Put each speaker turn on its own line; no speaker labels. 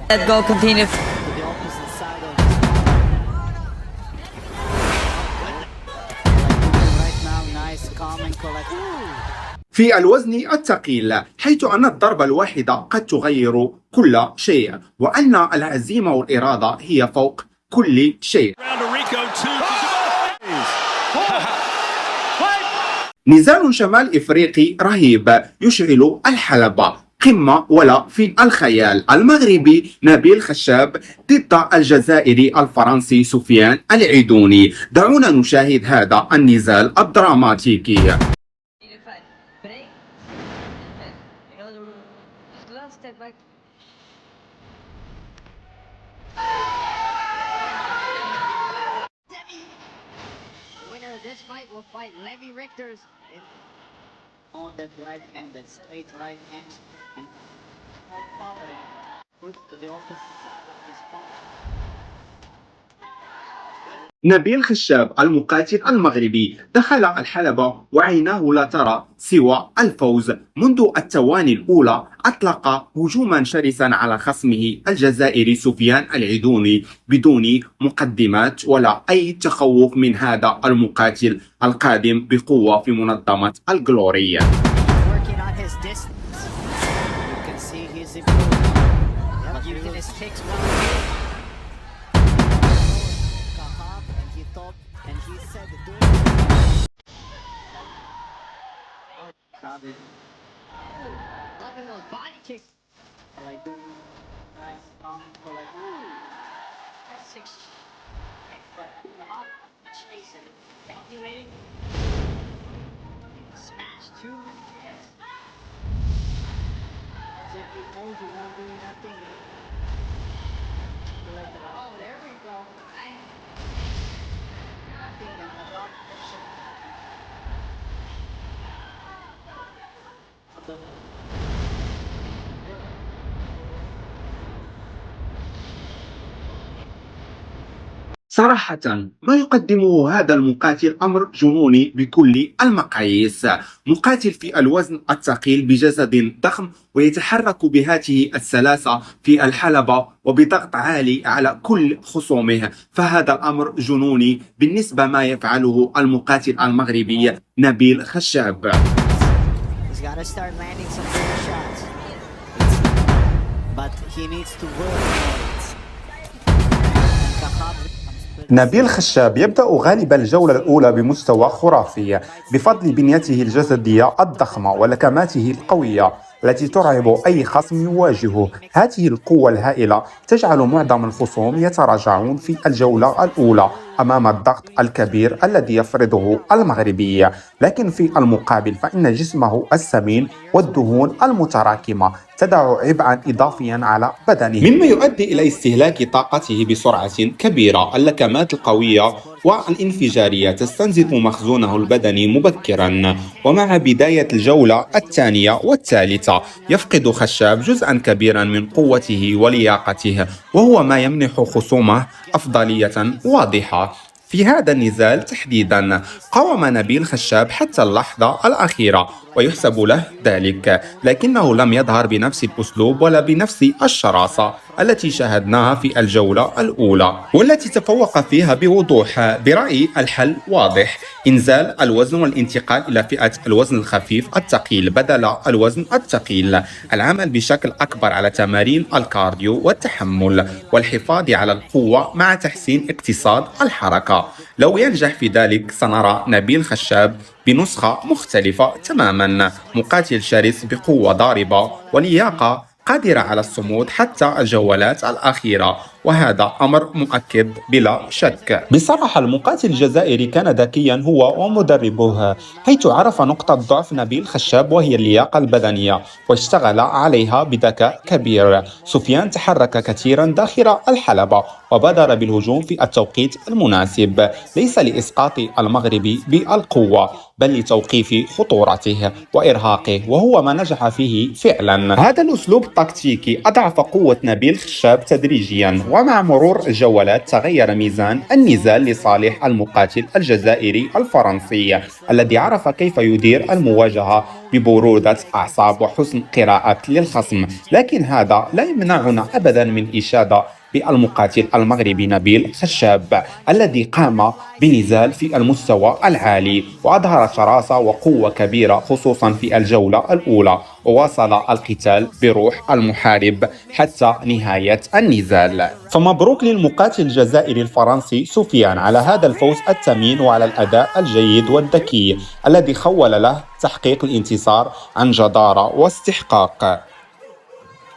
Let's go continue.
في الوزن الثقيل، حيث أن الضربة الواحدة قد تغير كل شيء، وأن العزيمة والإرادة هي فوق كل شيء. نزال شمال إفريقي رهيب يشعل الحلبة، قمة ولا في الخيال. المغربي نبيل خشاب ضد الجزائري الفرنسي سفيان العيدوني. دعونا نشاهد هذا النزال الدراماتيكي.
This fight will fight Levi Richter's on the right hand, the straight right hand, and put to the opposite side of his palm.
نبيل خشاب المقاتل المغربي دخل الحلبة وعيناه لا ترى سوى الفوز. منذ الثواني الأولى أطلق هجوما شرسا على خصمه الجزائري سفيان العيدوني بدون مقدمات ولا أي تخوف من هذا المقاتل القادم بقوة في منظمة الجلوري.
Loving those body kicks. Like nice, for like six. Up, chasing, calculating. Smash two. As if he knows you're not doing nothing. Like, oh, there we go. Nothing in the top position.
صراحة ما يقدمه هذا المقاتل أمر جنوني بكل المقاييس. مقاتل في الوزن الثقيل بجسد ضخم ويتحرك بهذه السلاسة في الحلبة وبضغط عالي على كل خصومه، فهذا الأمر جنوني بالنسبة ما يفعله المقاتل المغربي نبيل خشاب. نبيل خشاب يبدأ غالب الجولة الأولى بمستوى خرافي بفضل بنيته الجسدية الضخمة ولكماته القوية التي ترعب أي خصم يواجهه. هذه القوة الهائلة تجعل معظم الخصوم يتراجعون في الجولة الأولى أمام الضغط الكبير الذي يفرضه المغربي، لكن في المقابل فإن جسمه السمين والدهون المتراكمة تضع عبئا إضافيا على بدنه، مما يؤدي إلى استهلاك طاقته بسرعة كبيرة. اللكمات القوية والانفجارية تستنزف مخزونه البدني مبكرا، ومع بداية الجولة الثانية والثالثة يفقد خشاب جزءا كبيرا من قوته ولياقته، وهو ما يمنح خصومه أفضلية واضحة. في هذا النزال تحديدا قاوم نبيل خشاب حتى اللحظة الأخيرة ويحسب له ذلك، لكنه لم يظهر بنفس الأسلوب ولا بنفس الشراسة التي شاهدناها في الجولة الأولى، والتي تفوق فيها بوضوح. برأيي الحل واضح: إنزال الوزن والانتقال إلى فئة الوزن الخفيف الثقيل بدل الوزن الثقيل، العمل بشكل أكبر على تمارين الكارديو والتحمل والحفاظ على القوة مع تحسين اقتصاد الحركة. لو ينجح في ذلك سنرى نبيل خشاب بنسخة مختلفة تماما، مقاتل شرس بقوة ضاربة ولياقة قادرة على الصمود حتى الجولات الأخيرة، وهذا أمر مؤكد بلا شك. بصراحة المقاتل الجزائري كان ذكيا هو ومدربه، حيث عرف نقطة ضعف نبيل خشاب وهي اللياقة البدنية واشتغل عليها بذكاء كبير. سفيان تحرك كثيرا داخل الحلبة وبادر بالهجوم في التوقيت المناسب، ليس لإسقاط المغربي بالقوة بل لتوقيف خطورته وإرهاقه، وهو ما نجح فيه فعلا. هذا الأسلوب التكتيكي أضعف قوة نبيل خشاب تدريجيا، ومع مرور الجولات تغير ميزان النزال لصالح المقاتل الجزائري الفرنسي الذي عرف كيف يدير المواجهة ببرودة أعصاب وحسن قراءة للخصم، لكن هذا لا يمنعنا أبدا من الإشادة بالمقاتل المغربي نبيل خشاب الذي قام بنزال في المستوى العالي وأظهر شراسة وقوة كبيرة خصوصا في الجولة الأولى، وواصل القتال بروح المحارب حتى نهاية النزال. فمبروك للمقاتل الجزائري الفرنسي سفيان على هذا الفوز الثمين وعلى الأداء الجيد والذكي الذي خول له تحقيق الانتصار عن جدارة واستحقاق.